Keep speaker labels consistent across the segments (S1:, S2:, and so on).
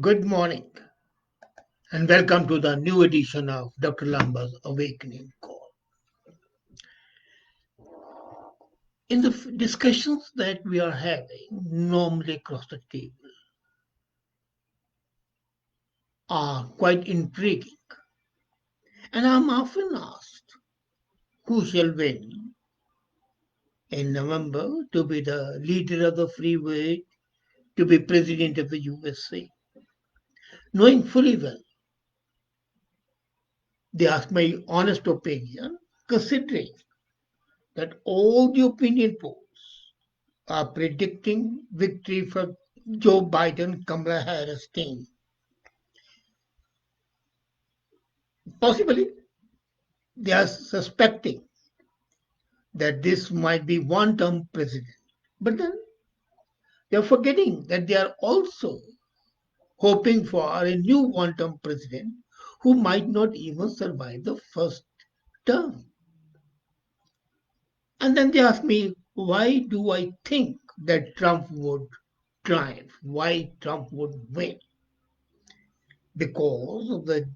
S1: Good morning and welcome to the new edition of Dr. Lamba's Awakening Call. In the discussions that we are having normally across the table are quite intriguing, and I'm often asked who shall win in November to be the leader of the free world, to be president of the USA, knowing fully well they ask my honest opinion, considering that all the opinion polls are predicting victory for Joe Biden Kamala Harris team. Possibly, they are suspecting that this might be one term president. But then they are forgetting that they are also hoping for a new one term president who might not even survive the first term. And then they ask me, why do I think that Trump would triumph? Why Trump would win? Because of the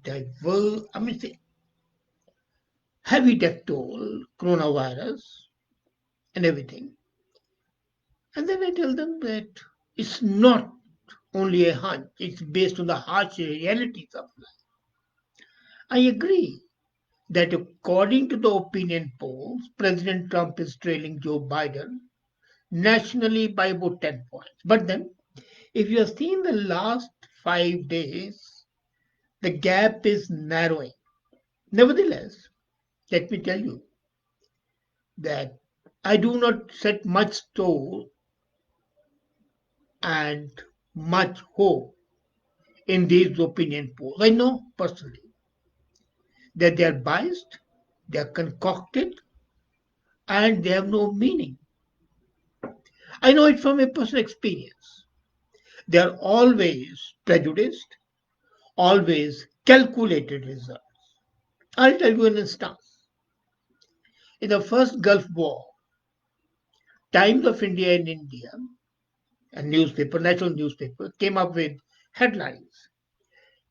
S1: heavy death toll, coronavirus, and everything. And then I tell them that it's not only a hunch, it's based on the harsh realities of life. I agree that according to the opinion polls, President Trump is trailing Joe Biden nationally by about 10 points. But then, if you have seen the last 5 days, the gap is narrowing. Nevertheless, let me tell you that I do not set much store and much hope in these opinion polls. I know personally that they are biased, they are concocted, and they have no meaning. I know it from a personal experience. They are always prejudiced, always calculated results. I'll tell you an instance. In the first Gulf War, Times of India in India, a newspaper, national newspaper, came up with headlines.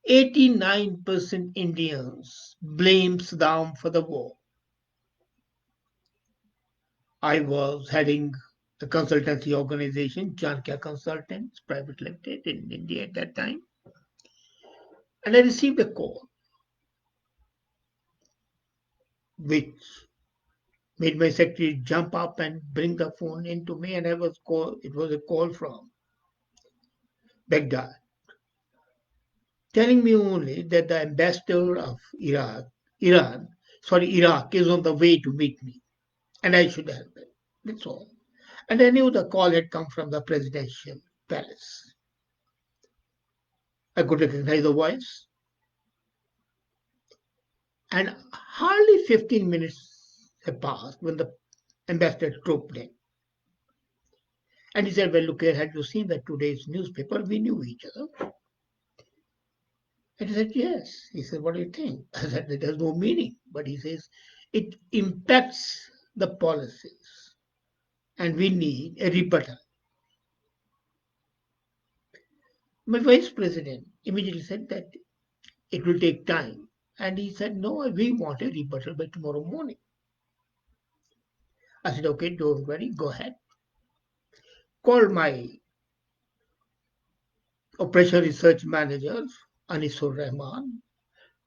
S1: 89% Indians blame Saddam for the war. I was heading the consultancy organization, Chanakya Consultants Private Limited in India at that time. And I received a call which made my secretary jump up and bring the phone into me. And it was a call from Baghdad telling me only that the ambassador of Iraq is on the way to meet me and I should help him. That's all. And I knew the call had come from the presidential palace. I could recognize the voice. And hardly 15 minutes had passed when the ambassador trooped in. And he said, well, look here, had you seen that today's newspaper? We knew each other. And he said, yes. He said, what do you think? I said, it has no meaning. But he says, it impacts the policies. And we need a rebuttal. My vice president immediately said that it will take time. And he said, no, we want a rebuttal by tomorrow morning. I said, okay, don't worry, go ahead. Called my operation research manager, Anisur Rahman,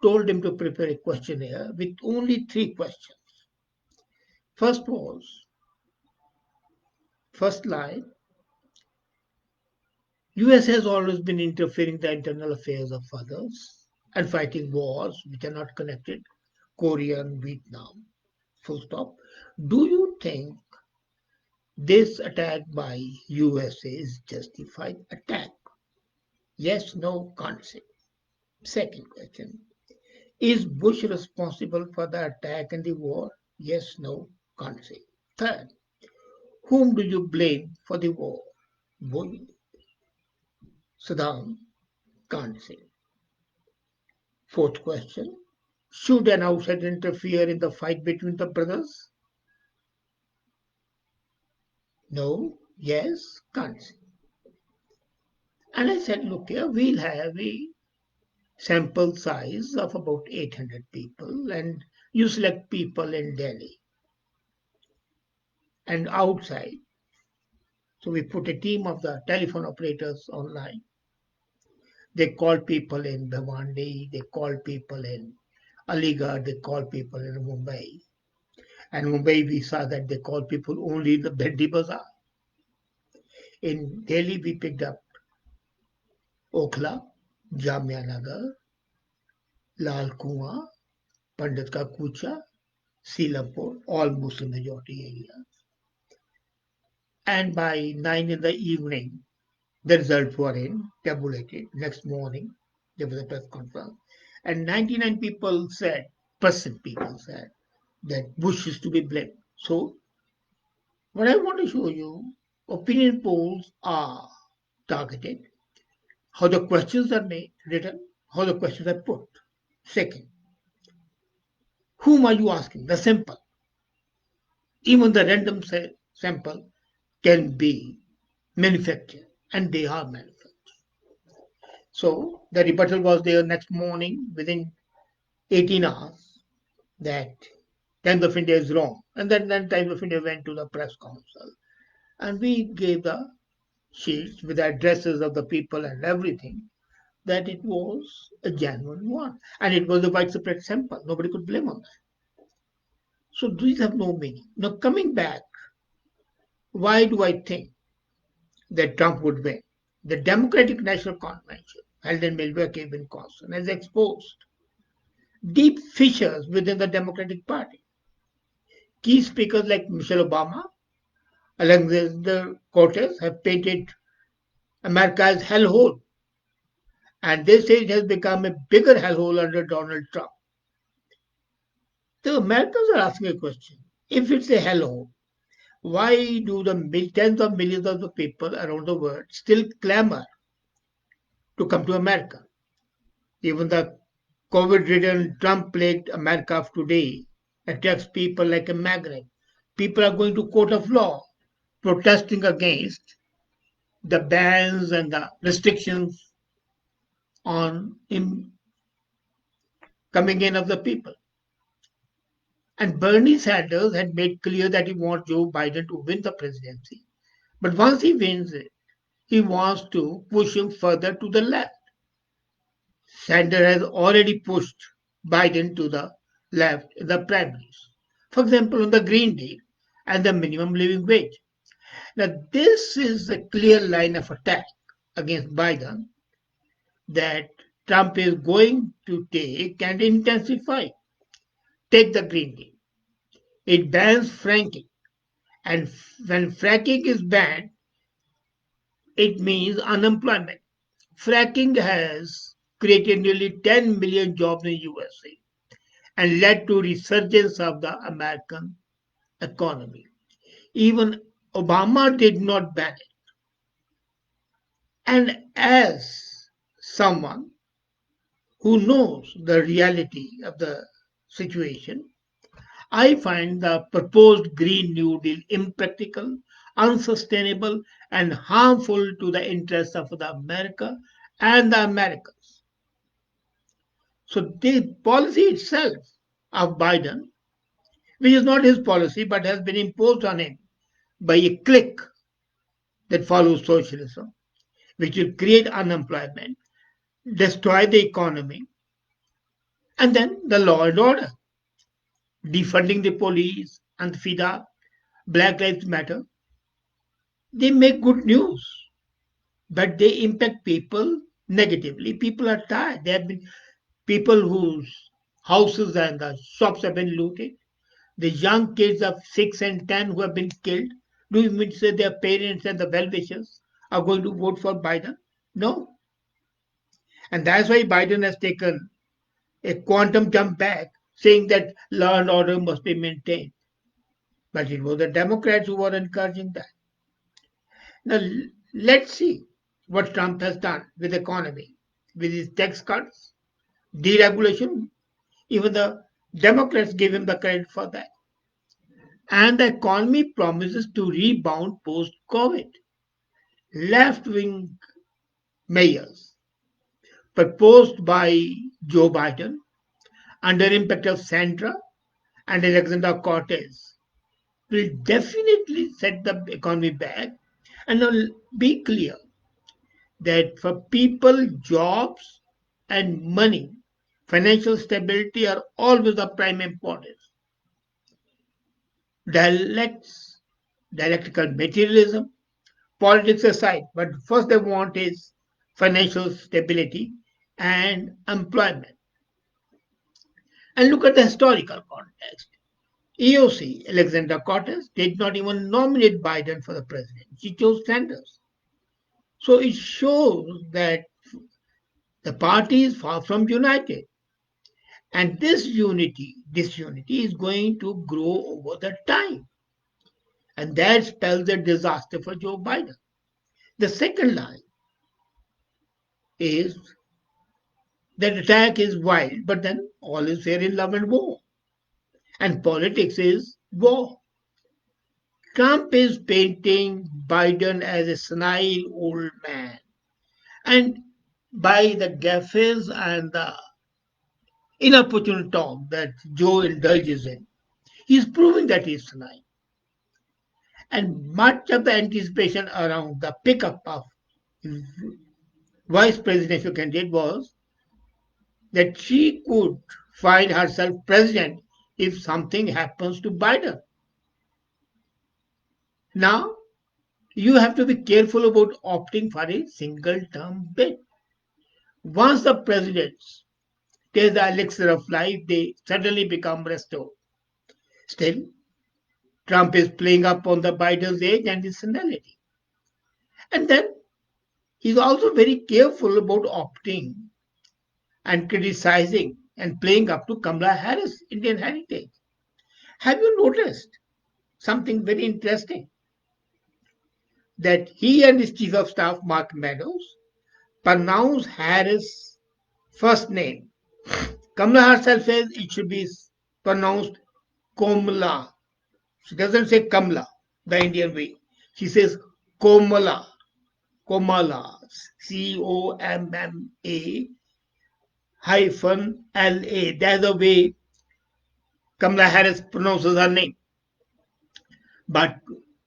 S1: told him to prepare a questionnaire with only three questions. First was, first line, US has always been interfering in the internal affairs of others and fighting wars which are not connected, Korea and Vietnam, full stop. Do you think this attack by USA is justified attack? Yes, no, can't say. Second question, is Bush responsible for the attack and the war? Yes, no, can't say. Third, whom do you blame for the war? Bush, Saddam, can't say. Fourth question, should an outsider interfere in the fight between the brothers? No, yes, can't say. And I said, look here, we'll have a sample size of about 800 people, and you select people in Delhi and outside. So we put a team of the telephone operators online. They called people in Bhiwandi, they called people in Aligarh, they called people in Mumbai. And Mumbai, we saw that they called people only in the Bhendi Bazaar. In Delhi, we picked up Okhla, Jamia Nagar, Lal Kuan, Pandit Ka Kucha, Silapur, all Muslim majority areas. And by 9 in the evening, the results were in, tabulated. Next morning, there was a press conference. And 99 people said, percent people said, that Bush is to be blamed. So, what I want to show you, opinion polls are targeted, how the questions are made, written, how the questions are put. Second, whom are you asking? The sample. Even the random sample can be manufactured, and they are manufactured. So the rebuttal was there next morning within 18 hours that Times of India is wrong. And then Times of India went to the press council and we gave the sheets with the addresses of the people and everything that it was a genuine one. And it was a widespread sample. Nobody could blame on that. So these have no meaning. Now coming back, why do I think that Trump would win? The Democratic National Convention held in Milwaukee, Wisconsin has exposed deep fissures within the Democratic Party. Key speakers like Michelle Obama, Alexander Cortez have painted America as hellhole, and they say it has become a bigger hellhole under Donald Trump. The Americans are asking a question. If it's a hellhole, why do the tens of millions of the people around the world still clamor to come to America? Even the COVID-ridden Trump-plagued America of today attracts people like a magnet. People are going to court of law protesting against the bans and the restrictions on coming in of the people. And Bernie Sanders had made clear that he wants Joe Biden to win the presidency. But once he wins it, he wants to push him further to the left. Sanders has already pushed Biden to the left in the primaries. For example, on the Green Deal and the minimum living wage. Now, this is a clear line of attack against Biden that Trump is going to take and intensify. Take the Green Deal. It bans fracking. And when fracking is banned, it means unemployment. Fracking has created nearly 10 million jobs in USA and led to resurgence of the American economy. Even Obama did not ban it. And as someone who knows the reality of the situation, I find the proposed Green New Deal impractical, unsustainable, and harmful to the interests of the America and the Americans. So the policy itself of Biden, which is not his policy but has been imposed on him by a clique that follows socialism, which will create unemployment, destroy the economy, and then the law and order, defunding the police and FIDA, Black Lives Matter. They make good news, but they impact people negatively. People are tired. There have been people whose houses and the shops have been looted. The young kids of 6 and 10 who have been killed. Do you mean to say their parents and the well wishers are going to vote for Biden? No. And that's why Biden has taken a quantum jump back, saying that law and order must be maintained. But it was the Democrats who were encouraging that. Now, let's see what Trump has done with the economy, with his tax cuts, deregulation. Even the Democrats give him the credit for that. And the economy promises to rebound post COVID. Left wing mayors proposed by Joe Biden under impact of Sandra and Alexandra Cortez will definitely set the economy back. And now be clear that for people, jobs and money, financial stability are always of prime importance. Dialects, dialectical materialism, politics aside, but first they want is financial stability and employment. And look at the historical context. EOC, Alexandra Cortez, did not even nominate Biden for the president. She chose Sanders. So it shows that the party is far from united. And this unity is going to grow over the time. And that spells a disaster for Joe Biden. The second line is that attack is wild, but then all is fair in love and war. And politics is war. Trump is painting Biden as a senile old man. And by the gaffes and the inopportune talk that Joe indulges in, he's proving that he's senile. And much of the anticipation around the pickup of vice presidential candidate was that she could find herself president if something happens to Biden. Now, you have to be careful about opting for a single term bid. Once the presidents taste the elixir of life, they suddenly become restored. Still, Trump is playing up on the Biden's age and his senility. And then he's also very careful about opting and criticizing and playing up to Kamala Harris' Indian heritage. Have you noticed something very interesting? That he and his chief of staff, Mark Meadows, pronounce Harris' first name. Kamala herself says it should be pronounced Komala. She doesn't say Kamala, the Indian way. She says Komala. Komala. Comma hyphen LA. That's the way Kamala Harris pronounces her name. But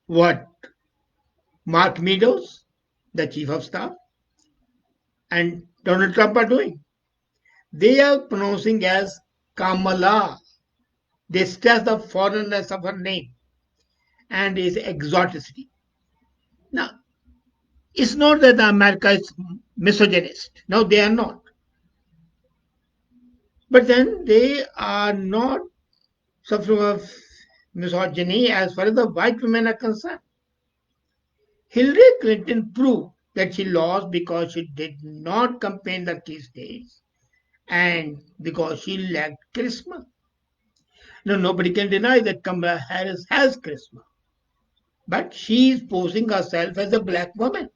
S1: what Mark Meadows, the chief of staff, and Donald Trump are doing? They are pronouncing as Kamala. They stress the foreignness of her name and its exoticity. Now, it's not that America is misogynist. No, they are not. But then they are not suffering of misogyny as far as the white women are concerned. Hillary Clinton proved that she lost because she did not campaign the key states and because she lacked charisma. No, nobody can deny that Kamala Harris has charisma, but she is posing herself as a black woman.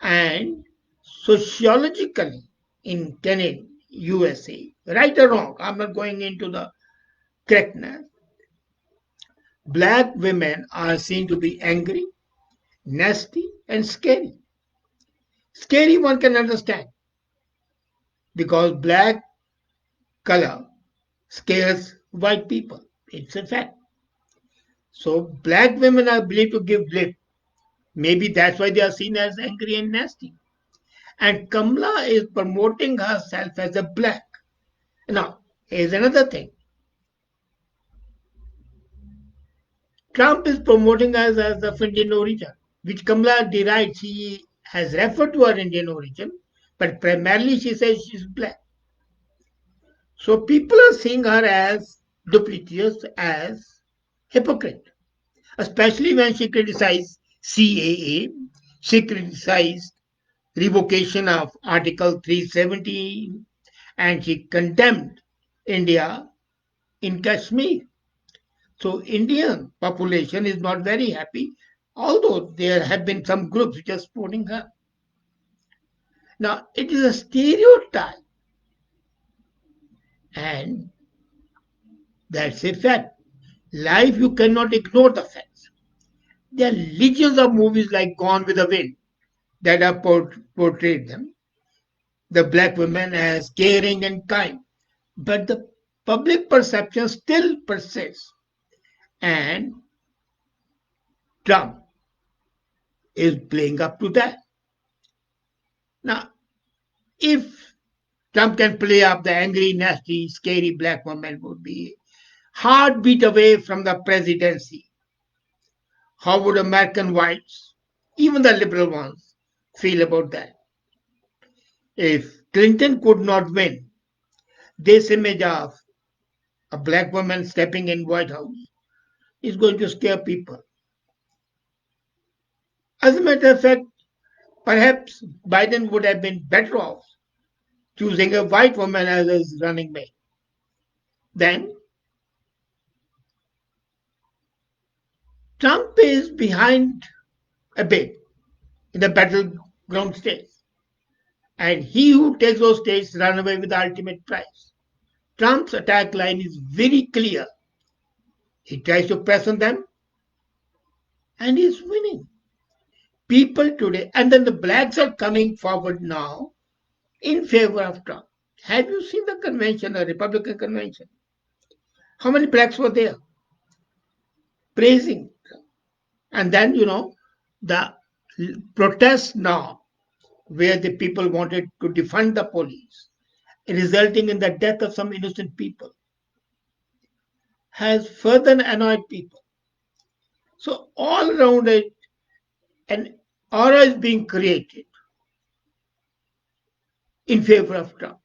S1: And sociologically, in Canada, USA, right or wrong, I'm not going into the correctness, black women are seen to be angry, nasty, and scary. Scary one can understand because black color scares white people. It's a fact. So black women are believed to give lip. Maybe that's why they are seen as angry and nasty. And Kamala is promoting herself as a black. Now, here's another thing. Trump is promoting us as of Indian origin, which Kamala derides. She has referred to her Indian origin, but primarily she says she's black. So people are seeing her as duplicitous, as hypocrite, especially when she criticized CAA, she criticized revocation of Article 317, and she condemned India in Kashmir. So Indian population is not very happy, although there have been some groups which are supporting her. Now it is a stereotype, and that's a fact. Life, you cannot ignore the facts. There are legions of movies like Gone with the Wind, that have portrayed them, the black women as caring and kind. But the public perception still persists, and Trump is playing up to that. Now, if Trump can play up the angry, nasty, scary black woman would be heartbeat away from the presidency. How would American whites, even the liberal ones, feel about that? If Clinton could not win, this image of a black woman stepping in White House is going to scare people. As a matter of fact, perhaps Biden would have been better off choosing a white woman as his running mate. Then Trump is behind a bit in the battleground states. And he who takes those states run away with the ultimate prize. Trump's attack line is very clear. He tries to press on them and he's winning. People today, and then the blacks are coming forward now in favor of Trump. Have you seen the convention, the Republican convention? How many blacks were there praising Trump? And then, the protests now, where the people wanted to defund the police, resulting in the death of some innocent people, has further annoyed people. So all around it, an aura is being created in favor of Trump.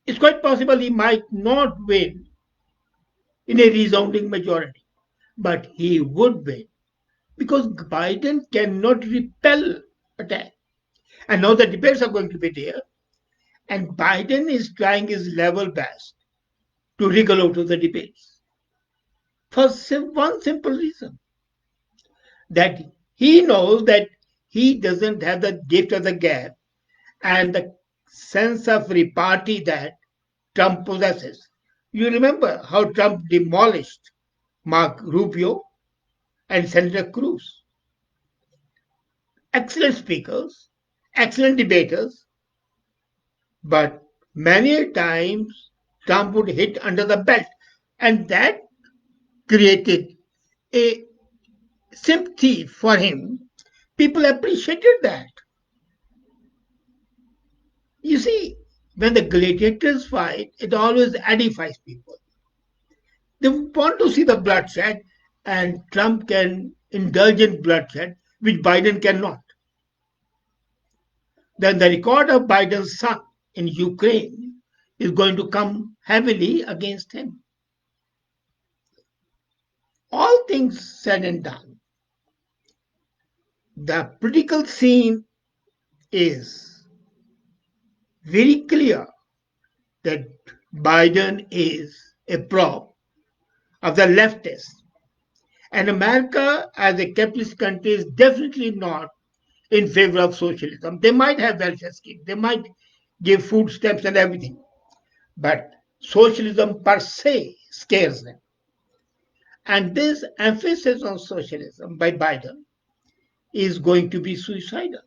S1: It's quite possible he might not win in a resounding majority, but he would win because Biden cannot repel attack. And now the debates are going to be there, and Biden is trying his level best to wriggle out of the debates for one simple reason, that he knows that he doesn't have the gift of the gab and the sense of repartee that Trump possesses. You remember how Trump demolished Mark Rubio and Senator Cruz. Excellent speakers, excellent debaters, but many times Trump would hit under the belt. And that created a sympathy for him. People appreciated that. You see, when the gladiators fight, it always edifies people. They want to see the bloodshed, and Trump can indulge in bloodshed, which Biden cannot. Then the record of Biden's son in Ukraine is going to come heavily against him. All things said and done, the political scene is very clear that Biden is a prop of the leftists. And America, as a capitalist country, is definitely not in favor of socialism. They might have welfare schemes, they might give food stamps and everything, but socialism per se scares them. And this emphasis on socialism by Biden is going to be suicidal.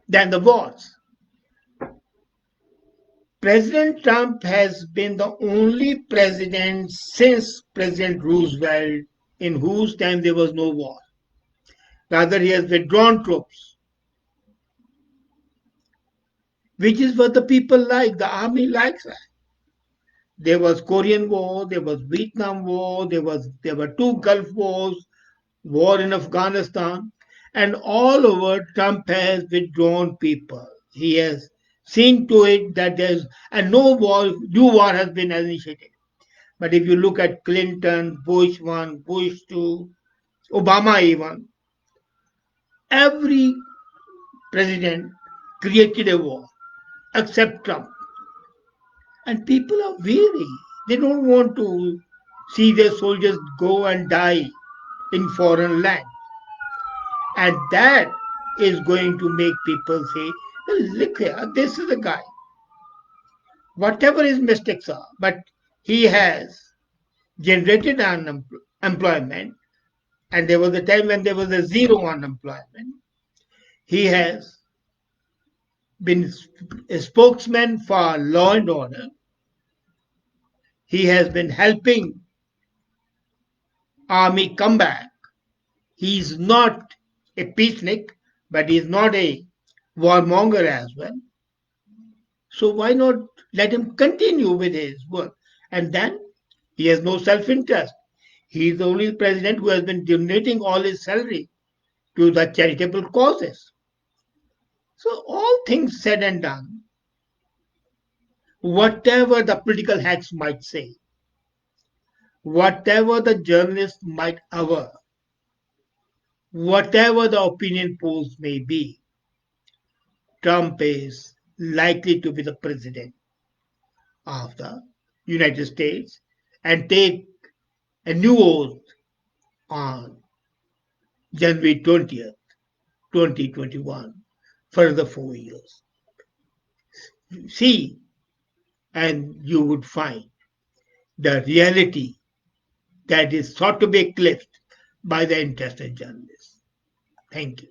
S1: Then the wars. President Trump has been the only president since President Roosevelt in whose time there was no war. Rather, he has withdrawn troops, which is what the people like. The army likes that. There was Korean War, there was Vietnam War, there were two Gulf Wars, war in Afghanistan, and all over Trump has withdrawn people. He has seen to it that there's and no war, new war has been initiated. But if you look at Clinton, Bush one, Bush two, Obama even, every president created a war except Trump. And people are weary. They don't want to see their soldiers go and die in foreign land. And that is going to make people say, well, look here, this is a guy. Whatever his mistakes are, but he has generated unemployment, and there was a time when there was a zero unemployment. He has been a spokesman for law and order. He has been helping army come back. He is not a peacenik, but he is not a warmonger as well. So why not let him continue with his work? And then he has no self-interest. He is the only president who has been donating all his salary to the charitable causes. So all things said and done, whatever the political hacks might say, whatever the journalists might aver, whatever the opinion polls may be, Trump is likely to be the president of the United States and take a new oath on January 20th, 2021 for the 4 years. See, and you would find the reality that is thought to be eclipsed by the interested journalists. Thank you.